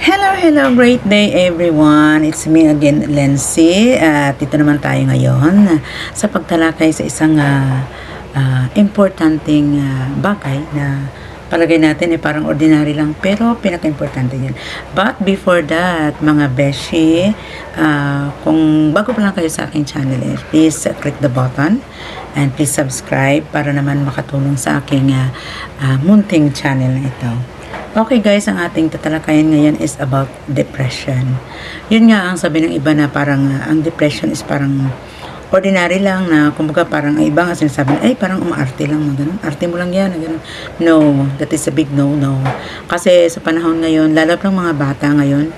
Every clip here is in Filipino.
Hello, great day everyone. It's me again, Lency. At dito naman tayo ngayon sa pagtalakay sa isang importanteng bagay na palagay natin parang ordinary lang pero pinaka-importante yan. But before that, mga beshi, kung bago pa lang kayo sa aking channel, please click the button and please subscribe para naman makatulong sa aking munting channel na ito. Okay guys, ang ating tatalakayan ngayon is about depression. Yun nga ang sabi ng iba na parang ang depression is parang ordinary lang na kumbaga parang ang iba nga sinasabi na parang umaarte lang na ganun. Arte mo lang yan na ganun. No, that is a big no. Kasi sa panahon ngayon, lalo ng mga bata ngayon,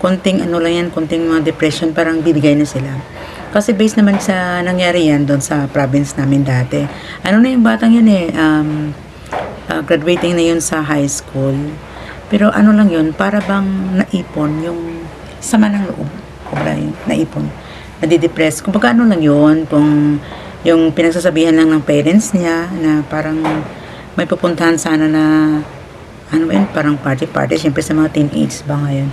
konting ano lang yan, konting mga depression parang bibigay na sila. Kasi based naman sa nangyari yan doon sa province namin dati. Ano na yung batang yun graduating na yun sa high school. Pero ano lang yun, para bang naipon yung sama ng loob. Kumbaga yun, naipon. Nadidepress. Kumbaga ano lang yun, kung yung pinagsasabihan lang ng parents niya na parang may pupuntahan sana na ano ba yun, parang party. Siyempre sa mga teenage ba ngayon.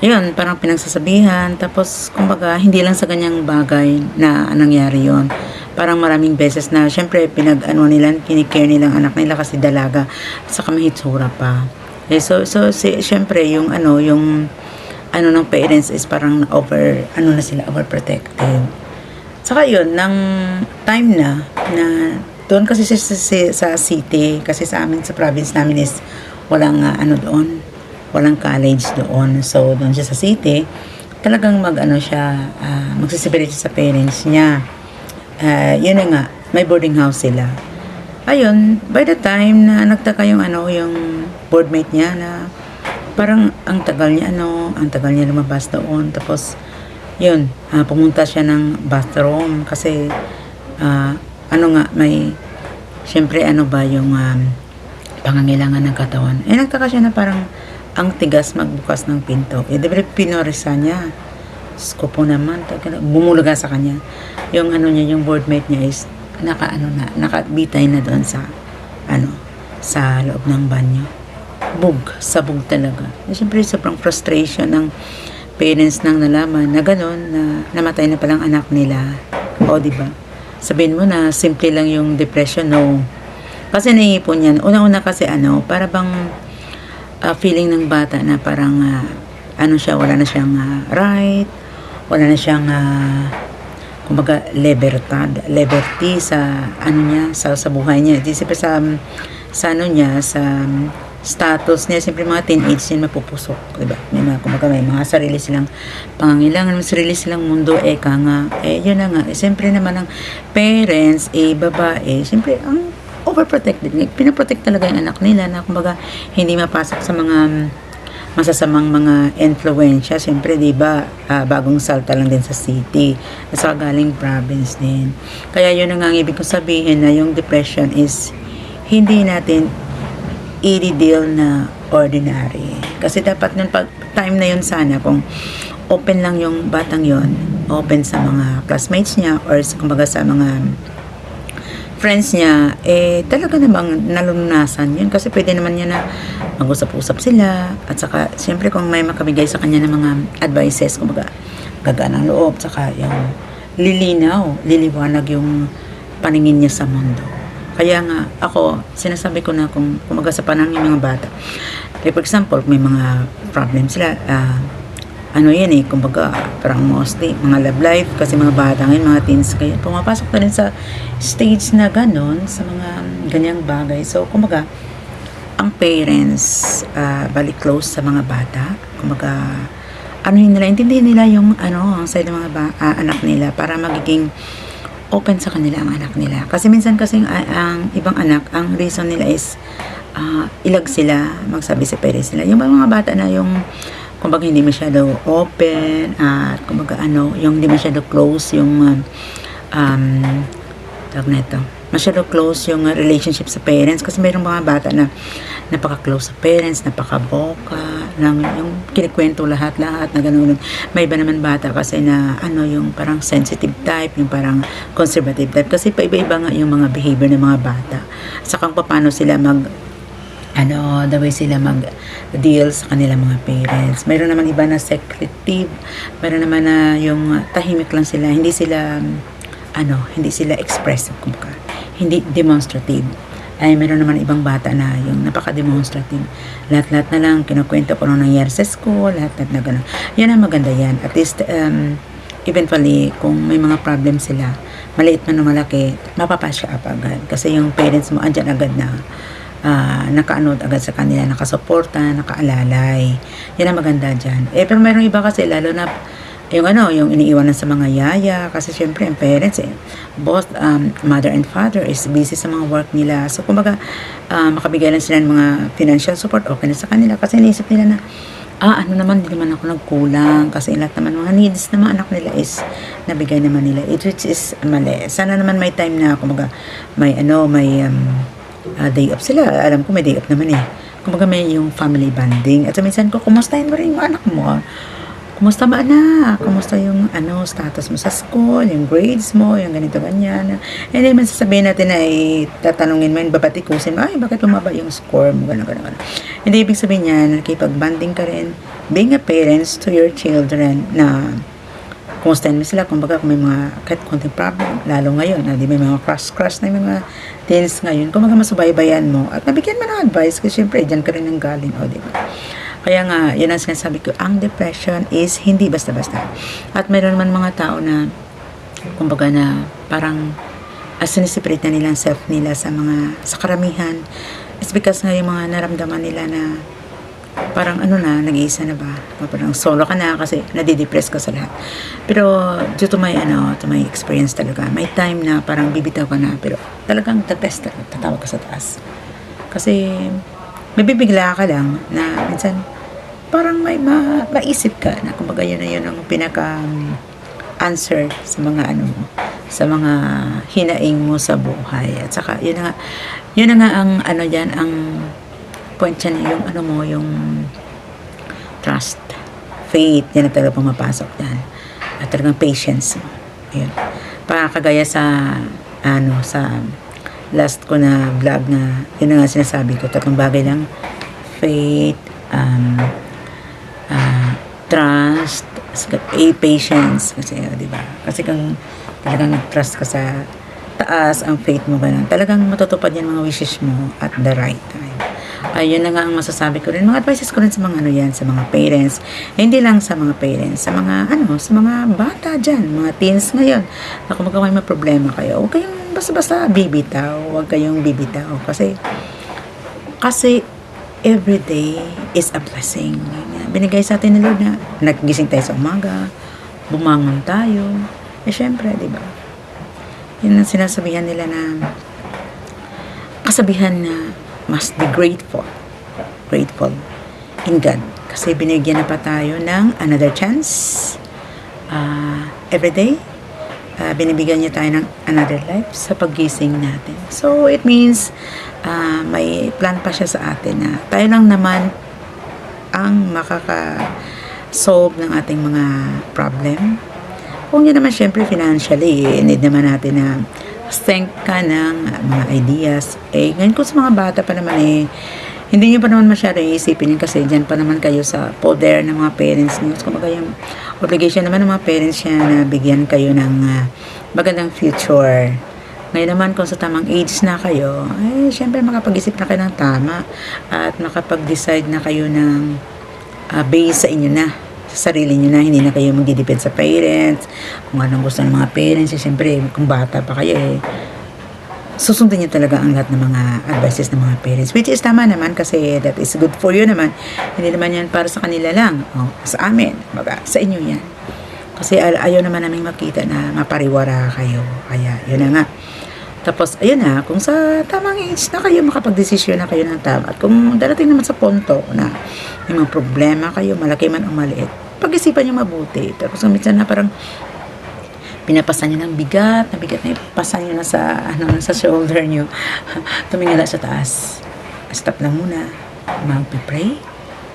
Yun, parang pinagsasabihan. Tapos, kumbaga, hindi lang sa ganyang bagay na nangyari yun. Parang maraming beses na syempre pinag-ano nila, kinikare nilang anak nila kasi dalaga at saka mahitsura pa. Syempre yung ng parents is parang overprotective. Saka yun, ng time na doon kasi sa city, kasi sa amin sa province namin is walang walang college doon. So doon siya sa city, talagang magsisipilite siya sa parents niya. Yun na nga, may boarding house sila. Ayun, by the time na nagtaka yung boardmate niya na parang ang tagal niya lumabas doon. Tapos, yun, pumunta siya ng bathroom kasi, syempre yung pangangailangan ng katawan. Nagtaka siya na parang ang tigas magbukas ng pinto. Diba pinorisa niya? Skopo naman, bumulaga sa kanya. Yung yung boardmate niya is nakabitay na doon sa loob ng banyo. Sabog talaga. Siyempre, sobrang frustration ng parents nang nalaman na gano'n, na namatay na palang anak nila. O, diba? Sabihin mo na simple lang yung depression, no. Kasi naiipon yan. Una-una kasi para bang feeling ng bata na parang wala na siyang right, wala na siyang kumbaga liberty sa sa buhay niya. Di siyempre sa status niya, siyempre mga teenage yan mapupusok, diba? May mga sarili silang pangangailangan, sarili silang mundo, yun na nga. Siyempre naman ang parents, babae, siyempre ang overprotected. Pinaprotect talaga yung anak nila na kumbaga hindi mapasok sa mga masasamang mga influensya. Siyempre, diba, bagong salta lang din sa city. At saka galing province din. Kaya yun ang ibig kong sabihin na yung depression is hindi natin i-deal na ordinary. Kasi dapat nun time na yun sana kung open lang yung batang yun, open sa mga classmates niya or kumbaga sa mga friends niya, talaga namang nalunasan yun. Kasi pwede naman niya na mag-usap-usap sila. At saka, siyempre kung may makabigay sa kanya ng mga advices, kumbaga, gagaan ng loob, saka yung liliwanag yung paningin niya sa mundo. Kaya nga, ako, sinasabi ko na kung kumbaga sa panahon ng mga bata, for example, may mga problem sila, kumbaga, parang mostly, mga love life, kasi mga bata ngayon, mga teens, kaya pumapasok na rin sa stage na ganon, sa mga ganyang bagay. So, kumbaga, ang parents, balik close sa mga bata, kumbaga, intindihin nila yung, ang side ng mga anak nila, para magiging open sa kanila ang anak nila. Kasi minsan ang ibang anak, ang reason nila is, ilag sila, magsabi sa parents nila. Yung mga bata na yung, kumbaga hindi masyado open at kumbaga yung hindi masyado close yung masyado close yung relationship sa parents, kasi mayroong mga bata na napaka-close sa parents, napaka-boka yung kinikwento lahat na gano'n. May iba naman bata kasi na yung parang sensitive type, yung parang conservative type, kasi paiba-iba nga yung mga behavior ng mga bata, saka paano sila the way sila mag-deal sa kanilang mga parents. Mayroon naman iba na secretive, mayroon naman na yung tahimik lang sila, hindi sila hindi sila expressive, kumbaga hindi demonstrative. Ay meron naman ibang bata na yung napaka-demonstrative, lahat-lahat na lang kinukwento ko nung nangyari sa school, lahat-lahat na gano'n. Yan ang maganda yan, at least eventually kung may mga problem sila, maliit man o malaki, mapapasya up agad kasi yung parents mo andyan agad na nakaanood agad sa kanila, nakasuporta, nakaalalay. Yan ang maganda dyan. Pero mayroong iba kasi, lalo na yung iniiwanan sa mga yaya, kasi syempre ang parents both mother and father is busy sa mga work nila. So kumbaga makabigay lang sila ng mga financial support, okay na sa kanila, kasi iniisip nila na naman, di naman ako nagkulang kasi lahat naman mga needs na mga anak nila is nabigay naman nila, which is mali. Sana naman may time na kumbaga may day off sila. Alam ko may day off naman kumbaga may yung family bonding, at minsan ko kumustahin mo rin yung anak mo. Kumusta ba anak? Kumusta yung status mo sa school, yung grades mo, yung ganito ganyan. And then sasabihin natin na tatanungin mo, babatikusin mo, bakit bumaba yung score mo, gano'n. Hindi ibig sabihin niya, nakipag-banding ka rin, being a parents to your children, na kumustahin mo sila, kumbaga kung may mga kahit konting problem, lalo ngayon, di may mga crush na yung mga teens ngayon, kumbaga masubaybayan mo, at nabigyan mo ng advice, kasi syempre, dyan ka rin ang galing, di ba? Kaya nga, yun ang sinasabi ko, ang depression is hindi basta-basta. At mayroon naman mga tao na, kumbaga na, parang, sinisiprate na nila ang self nila sa karamihan. It's because nga yung mga naramdaman nila na, parang nag-iisa na ba? Parang solo ka na kasi nadidepress ka sa lahat. Pero, due to my experience talaga, may time na parang bibitaw ka na, pero talagang the best, tatawag ka sa taas. Kasi, may bibigla ka lang na minsan parang may maisip ka na kumbaga yun ang pinaka-answer sa mga sa mga hinaing mo sa buhay. At saka yun na nga ang ang point yan, yung yung trust, faith, yan na talaga pumapasok yan. At talagang patience mo. Ayun. Kagaya sa sa last ko na vlog na yun na nga sinasabi ko, 3 bagay lang: faith, trust, patience. Kasi di ba, kasi kung talagang nag-trust ka sa taas, ang faith mo ganun, talagang matutupad yan mga wishes mo at the right time. Ayun na nga ang masasabi ko rin, mga advices ko rin sa mga sa mga parents, hindi lang sa mga parents, sa mga sa mga bata dyan, mga teens ngayon, na kung may problema kayo, huwag kayong basta-basta bibitaw, huwag kayong bibitaw, kasi every day is a blessing. Binigay sa atin ni Lord na nagising tayo sa umaga, bumangon tayo, syempre, di ba, yun ang sinasabihan nila na kasabihan na must be grateful in God, kasi binigyan na pa tayo ng another chance every day. Binibigyan niya tayo ng another life sa paggising natin. So it means may plan pa siya sa atin na tayo lang naman ang makaka-solve ng ating mga problem. Kung yun naman syempre financially, need naman natin na think ka ng mga ideas. Ngayon kung sa mga bata pa naman hindi nyo pa naman masyado iisipin yun, kasi dyan pa naman kayo sa poder ng mga parents nyo. Kung yung obligation naman ng mga parents niya na bigyan kayo ng magandang future. Ngayon naman kung sa tamang age na kayo, syempre makapag-isip na kayo ng tama at makapag-decide na kayo ng base sa inyo na, sa sarili nyo na, hindi na kayo mag-depend sa parents. Kung anong gusto ng mga parents, syempre kung bata pa kayo susundin niyo talaga ang lahat ng mga advices ng mga parents, which is tama naman, kasi that is good for you naman. Hindi naman yan para sa kanila lang, sa amin, sa inyo yan, kasi ayaw naman namin makita na mapariwara kayo. Kaya yun na nga. Tapos ayun na, kung sa tamang age na kayo, makapag-desisyon na kayo ng tama, at kung darating naman sa punto na may mga problema kayo, malaki man o maliit, pag-isipan niyo mabuti. Tapos minsan na parang pinapasan nyo ng bigat na ipasan nyo na sa shoulder nyo, tumingala sa taas. Stop lang muna, mag-pray,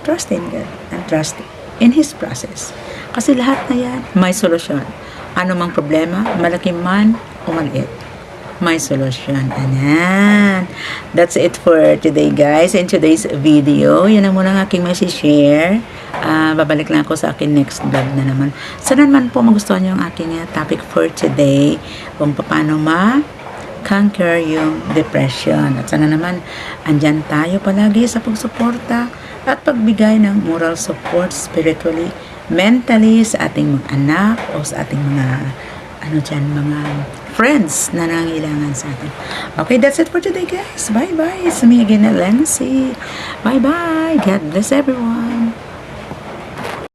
trust in God, and trust in His process. Kasi lahat na yan may solusyon. Ano mang problema, malaki man o maliit, my solution. Ayan. That's it for today, guys. In today's video, yun ang muna ng aking share. Babalik lang ako sa akin next vlog na naman. Sana naman po magustuhan nyo ang aking topic for today, kung paano conquer yung depression. At sana naman, andyan tayo palagi sa pagsuporta at pagbigay ng moral support spiritually, mentally sa ating mga anak o sa ating mga mga friends na nangangailangan sa atin. Okay, that's it for today, guys. Bye-bye. It's me again, Lency. Bye-bye. God bless everyone.